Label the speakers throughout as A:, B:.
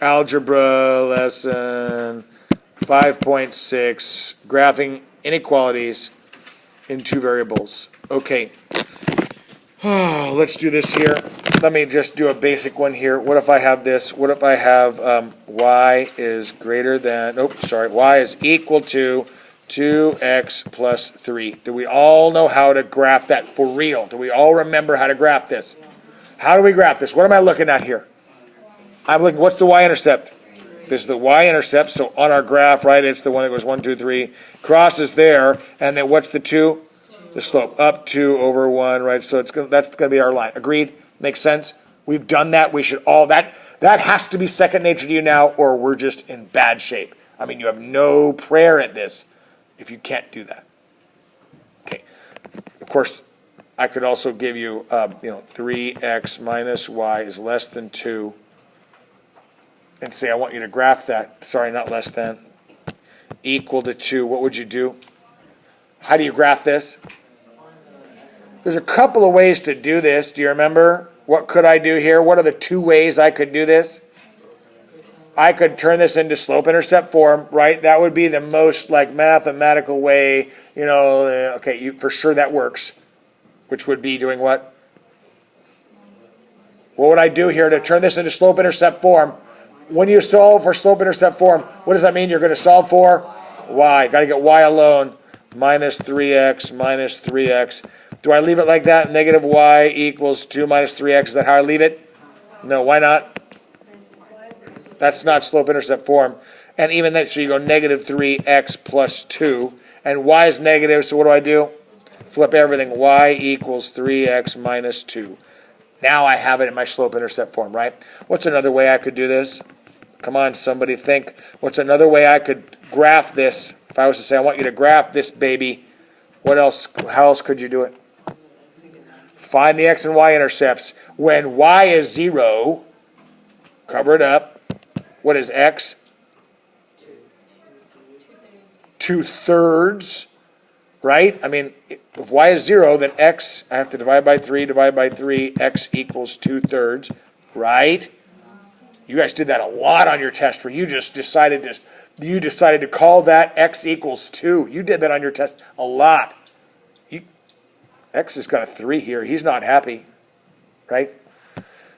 A: Algebra lesson 5.6, graphing inequalities in two variables. Okay, let's do this here. Let me just do a basic one here. What if I have this? What if I have y is greater than, y is equal to 2x plus 3. Do we all know how to graph that for real? Do we all remember how to graph this? How do we graph this? What am I looking at here? I'm looking, what's the y-intercept? This is the y-intercept, so on our graph, right, it's the one that goes 1, 2, 3, crosses there, and then what's the 2? The slope, up 2 over 1, right, so that's going to be our line. Agreed? Makes sense? We've done that. We should all, that has to be second nature to you now, or we're just in bad shape. I mean, you have no prayer at this if you can't do that. Okay. Of course, I could also give you, 3x minus y is less than 2, and say I want you to graph that, sorry, not less than, equal to 2. What would you do? How do you graph this? There's a couple of ways to do this. Do you remember? What could I do here? What are the two ways I could do this? I could turn this into slope-intercept form, right? That would be the most like mathematical way, okay, for sure that works. Which would be doing what? What would I do here to turn this into slope-intercept form? When you solve for slope-intercept form, what does that mean? You're going to solve for y. Got to get y alone. Minus 3x minus 3x. Do I leave it like that? Negative y equals 2 minus 3x. Is that how I leave it? No, why not? That's not slope-intercept form. And even then, so you go negative 3x plus 2. And y is negative, so what do I do? Flip everything. Y equals 3x minus 2. Now I have it in my slope-intercept form, right? What's another way I could do this? Come on, somebody think. What's another way I could graph this? If I was to say, I want you to graph this baby, what else? How else could you do it? Find the x and y intercepts. When y is 0, cover it up. What is x? 2/3, right? I mean, if y is 0, then x, I have to divide by 3, x equals 2/3, right? You guys did that a lot on your test where you just decided to call that x equals 2. You did that on your test a lot. X has got a 3 here. He's not happy, right?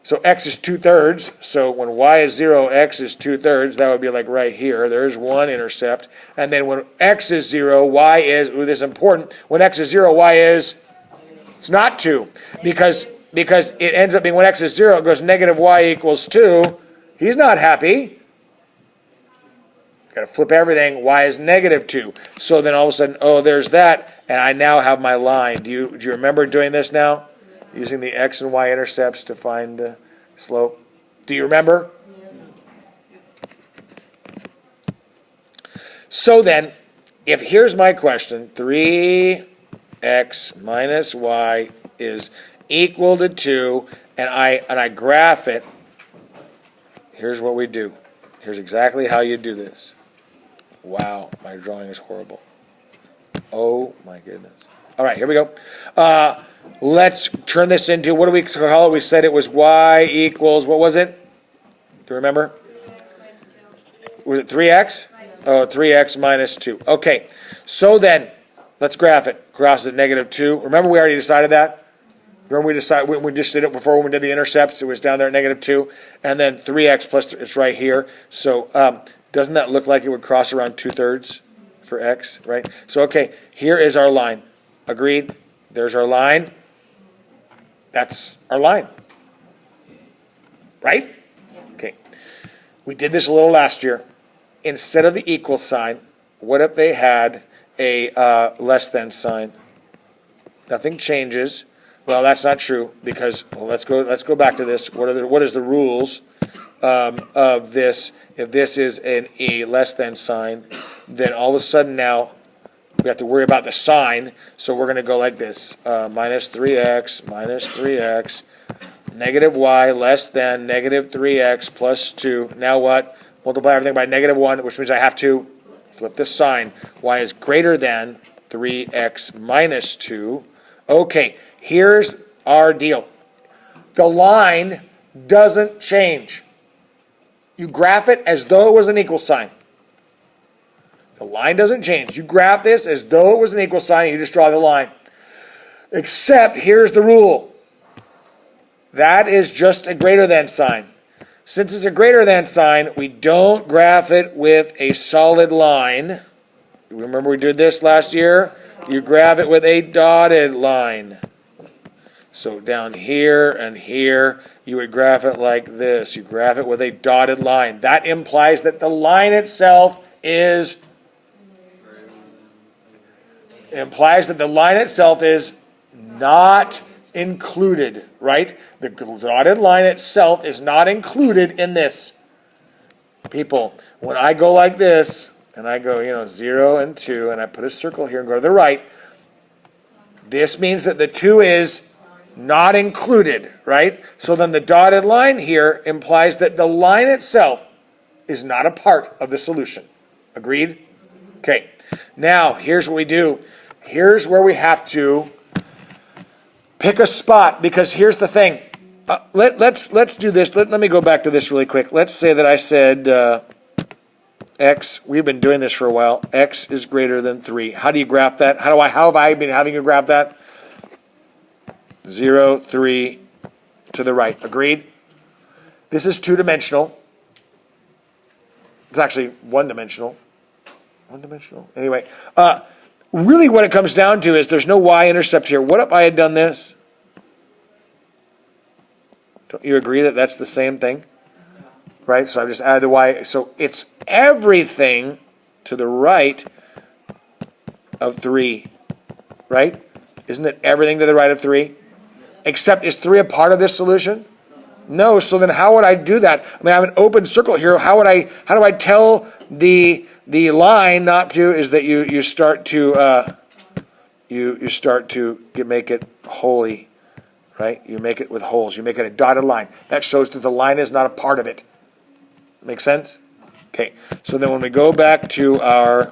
A: So x is 2/3. So when y is 0, x is 2/3. That would be like right here. There's one intercept. And then when x is 0, y is, this is important. When x is 0, y is, it's not 2. Because it ends up being when x is 0, it goes negative y equals 2. He's not happy. Got to flip everything. Y is negative 2. So then all of a sudden, oh, there's that. And I now have my line. Do you remember doing this now? Using the x and y intercepts to find the slope. Do you remember? So then, if here's my question, 3x minus y is equal to 2, and I graph it, here's what we do. Here's exactly how you do this. Wow, my drawing is horrible. Oh my goodness. All right, here we go. Let's turn this into, what do we call it? We said it was y equals, what was it? Do you remember? Was it 3x? Oh, 3x minus 2. Okay, so then, let's graph it. Cross at negative 2. Remember we already decided that? Remember we just did it before when we did the intercepts? It was down there at negative 2. And then 3x plus, it's right here. So doesn't that look like it would cross around 2/3 for x, right? So, okay, here is our line. Agreed? There's our line. That's our line. Right? Okay. We did this a little last year. Instead of the equal sign, what if they had a less than sign? Nothing changes. Well, that's not true because let's go back to this. What is the rules of this? If this is a less than sign, then all of a sudden now we have to worry about the sign. So we're going to go like this: minus 3x, negative y less than negative 3x plus 2. Now what? Multiply everything by negative 1, which means I have to flip this sign. Y is greater than 3x minus 2. Okay, here's our deal. The line doesn't change. You graph it as though it was an equal sign. The line doesn't change. You graph this as though it was an equal sign, and you just draw the line. Except, here's the rule. That is just a greater than sign. Since it's a greater than sign, we don't graph it with a solid line. Remember we did this last year? You graph it with a dotted line. So down here and here, you would graph it like this. You graph it with a dotted line. That implies that the line itself is not included, right? The dotted line itself is not included in this. People, when I go like this, and I go, 0 and 2, and I put a circle here and go to the right, this means that the 2 is not included, right? So then the dotted line here implies that the line itself is not a part of the solution. Agreed? Okay. Now, here's what we do. Here's where we have to pick a spot, because here's the thing. Let's do this. Let me go back to this really quick. Let's say that I said x. We've been doing this for a while. X is greater than 3. How do you graph that? How have I been having you graph that? 0, 3 to the right. Agreed? This is two-dimensional. It's actually one-dimensional. One-dimensional. Anyway, really what it comes down to is there's no y-intercept here. What if I had done this? Don't you agree that that's the same thing? Right? So I've just added the y. So it's everything to the right of 3. Right? Isn't it everything to the right of 3? Except, is 3 a part of this solution? No. So then how would I do that? I mean, I have an open circle here. How do I tell the line not to? Is that you start to make it wholly, right? You make it with holes. You make it a dotted line. That shows that the line is not a part of it. Make sense? Okay. So then when we go back to our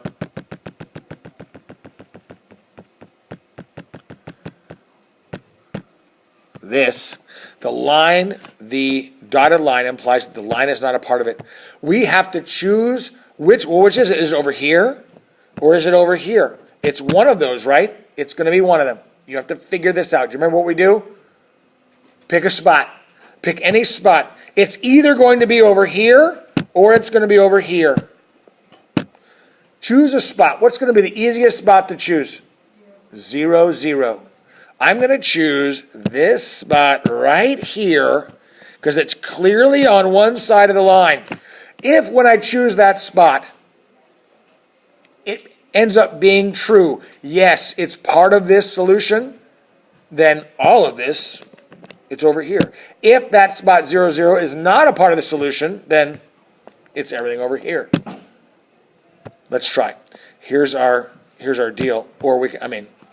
A: the dotted line implies that the line is not a part of it. We have to choose which is it? Is it over here or is it over here? It's one of those, right? It's going to be one of them. You have to figure this out. Do you remember what we do? Pick a spot. Pick any spot. It's either going to be over here or it's going to be over here. Choose a spot. What's going to be the easiest spot to choose? 0, 0. I'm going to choose this spot right here because it's clearly on one side of the line. If when I choose that spot, it ends up being true, yes, it's part of this solution, then all of this, it's over here. If that spot 0, 0 is not a part of the solution, then it's everything over here. Let's try. Here's our deal. Or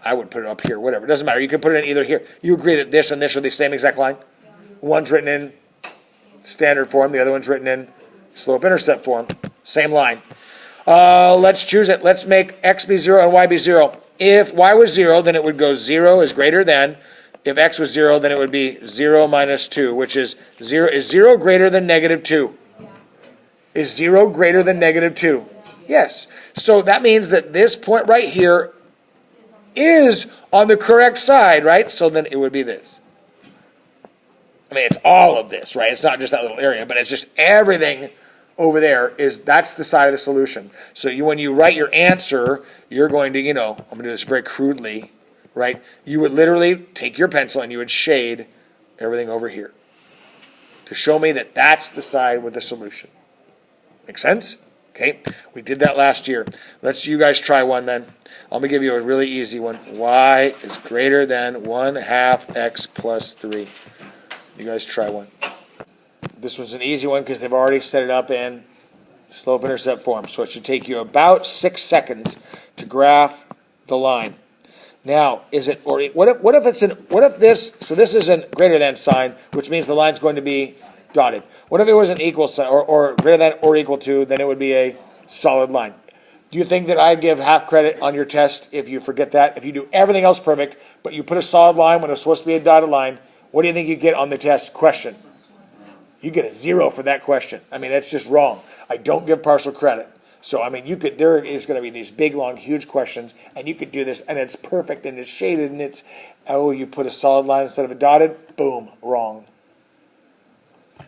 A: I would put it up here, whatever. It doesn't matter. You can put it in either here. You agree that this and this are the same exact line? Yeah. One's written in standard form. The other one's written in slope-intercept form. Same line. Let's choose it. Let's make x be 0 and y be 0. If y was 0, then it would go 0 is greater than. If x was 0, then it would be 0 minus 2, which is 0. Is 0 greater than negative 2? Yeah. Is 0 greater than negative 2? Yes. So that means that this point right here is on the correct side, right? So then it would be this. I mean, it's all of this, right? It's not just that little area, but it's just everything over there that's the side of the solution. So when you write your answer, you're going to, I'm going to do this very crudely, right? You would literally take your pencil and you would shade everything over here to show me that that's the side with the solution. Make sense? Okay, we did that last year. You guys try one then. I'm going to give you a really easy one. Y is greater than 1/2 x plus 3. You guys try one. This one's an easy one because they've already set it up in slope-intercept form. So it should take you about 6 seconds to graph the line. Now, what if this is a greater than sign, which means the line's going to be dotted. What if it was an equal sign, or greater than or equal to, then it would be a solid line. Do you think that I'd give half credit on your test if you forget that? If you do everything else perfect, but you put a solid line when it's supposed to be a dotted line, what do you think you get on the test question? You get a 0 for that question. I mean, that's just wrong. I don't give partial credit. So, I mean, there is going to be these big, long, huge questions, and you could do this, and it's perfect, and it's shaded, and it's, oh, you put a solid line instead of a dotted, boom, wrong.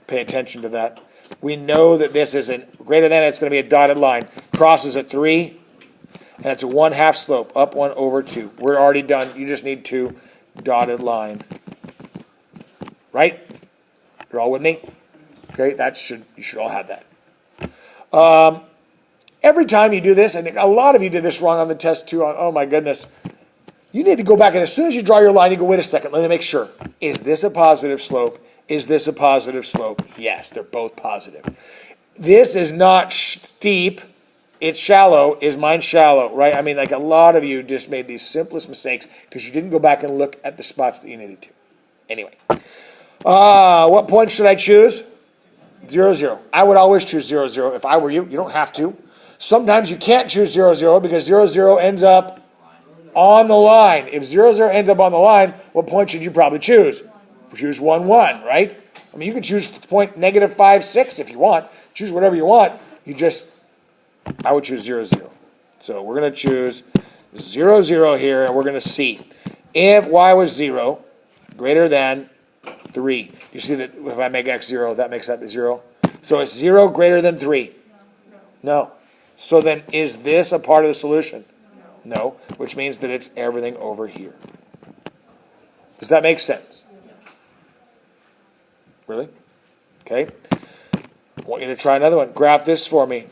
A: Pay attention to that. We know that this isn't greater than, it's going to be a dotted line. Crosses at 3, and it's a 1/2 slope, up 1 over 2. We're already done. You just need 2 dotted line. Right? You're all with me? Okay, you should all have that. Every time you do this, and a lot of you did this wrong on the test too, oh my goodness, you need to go back, and as soon as you draw your line, you go, wait a second, let me make sure. Is this a positive slope? Is this a positive slope? Yes, they're both positive. This is not steep. It's shallow. Is mine shallow, right? I mean, like a lot of you just made these simplest mistakes because you didn't go back and look at the spots that you needed to. Anyway, what point should I choose? 0, 0. I would always choose 0, 0. If I were you, you don't have to. Sometimes you can't choose 0, 0 because 0, 0 ends up on the line. If 0, 0 ends up on the line, what point should you probably choose? Choose 1, 1, right? I mean, you can choose point -5, 6 if you want. Choose whatever you want. I would choose 0, 0. So we're going to choose 0, 0 here, and we're going to see. If y was 0, greater than 3. You see that if I make x 0, that makes that 0. So it's 0 greater than 3. No. So then is this a part of the solution? No. Which means that it's everything over here. Does that make sense? Really? Okay. I want you to try another one. Graph this for me.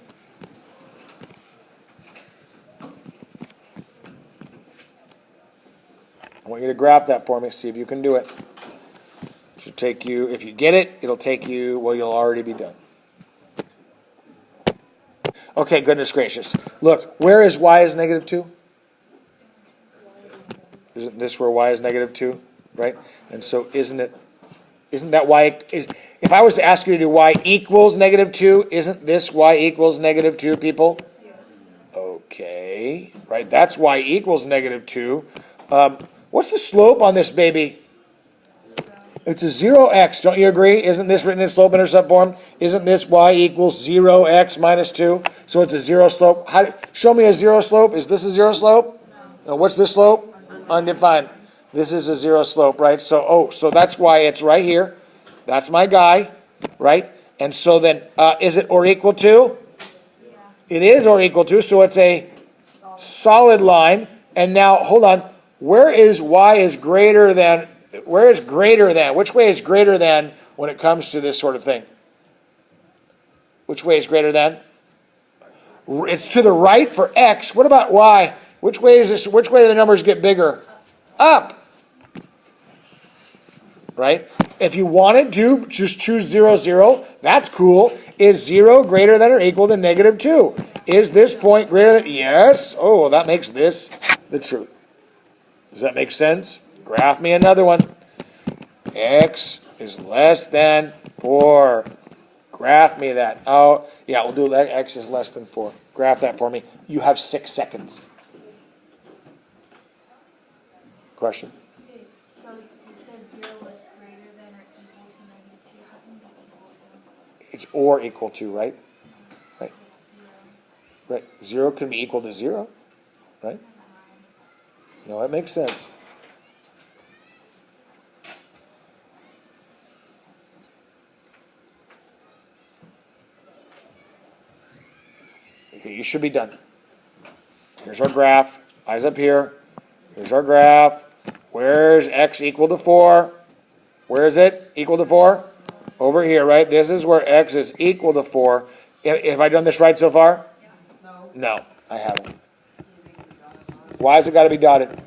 A: I want you to graph that for me. See if you can do it. It should take you, if you get it, it'll take you, well, you'll already be done. Okay, goodness gracious. Look, where is y is -2? Isn't this where y is -2, right? And so isn't that y, if I was to ask you to do y equals -2, isn't this y equals -2, people? Okay, right, that's y equals -2. What's the slope on this baby? It's a 0x, don't you agree? Isn't this written in slope-intercept form? Isn't this y equals 0x minus 2? So it's a 0 slope. Show me a 0 slope. Is this a 0 slope? No, what's this slope? Undefined. This is a 0 slope, right? So that's why it's right here. That's my guy, right? And so then, is it or equal to? It is or equal to, so it's a solid line. And now, hold on. Where is y is greater than? Where is greater than? Which way is greater than when it comes to this sort of thing? Which way is greater than? It's to the right for x. What about y? Which way is this? Which way do the numbers get bigger? Up. Right? If you wanted to just choose 0, 0, that's cool. Is 0 greater than or equal to -2? Is this point greater than? Yes. Oh, that makes this the truth. Does that make sense? Graph me another one. X is less than 4. Graph me that. Oh, yeah, we'll do that. X is less than 4. Graph that for me. You have 6 seconds. Question?
B: Okay, so you said 0 was greater than or equal to -2. How can it be equal to?
A: It's or equal to, right? Right. Right. 0 can be equal to 0, right? No, that makes sense. Okay, you should be done. Here's our graph. Eyes up here. Here's our graph. Where's x equal to 4? Where is it equal to 4? Over here, right? This is where x is equal to 4. Have I done this right so far? No, I haven't. Why has it got to be dotted?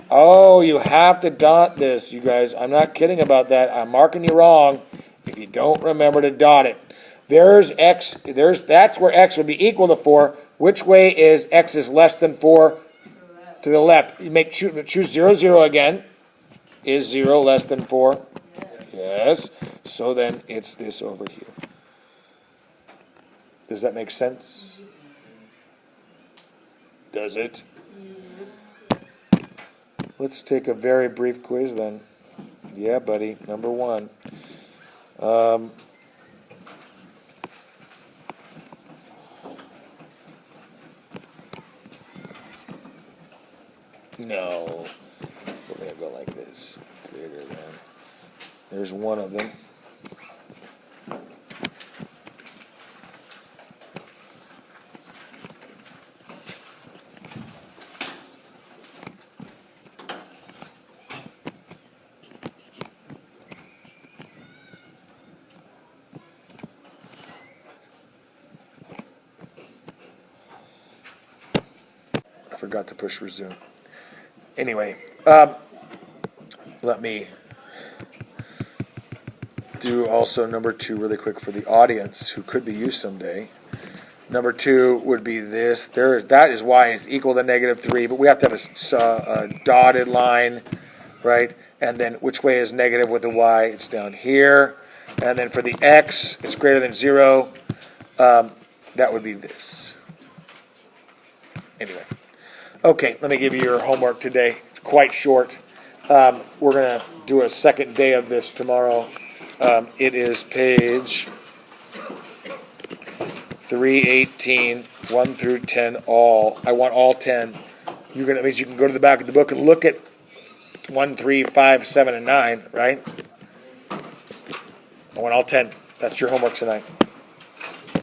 A: Oh, you have to dot this, you guys. I'm not kidding about that. I'm marking you wrong if you don't remember to dot it. There's x. That's where x would be equal to 4. Which way is x is less than 4? To the left. You choose 0, 0 again. Is 0 less than 4? Yes. So then it's this over here. Does that make sense? Does it? Let's take a very brief quiz then. Yeah, buddy. Number 1. No. We're going to go like this. Greater than. There's one of them. I forgot to push resume. Anyway, let me do also number 2 really quick for the audience who could be you someday. Number 2 would be this. That is y is equal to -3, but we have to have a dotted line, right? And then which way is negative with the y? It's down here. And then for the x, it's greater than 0. That would be this. Anyway. Okay, let me give you your homework today. It's quite short. We're going to do a second day of this tomorrow. It is page 318, 1 through 10, all. I want all 10. That means you can go to the back of the book and look at 1, 3, 5, 7, and 9, right? I want all 10. That's your homework tonight.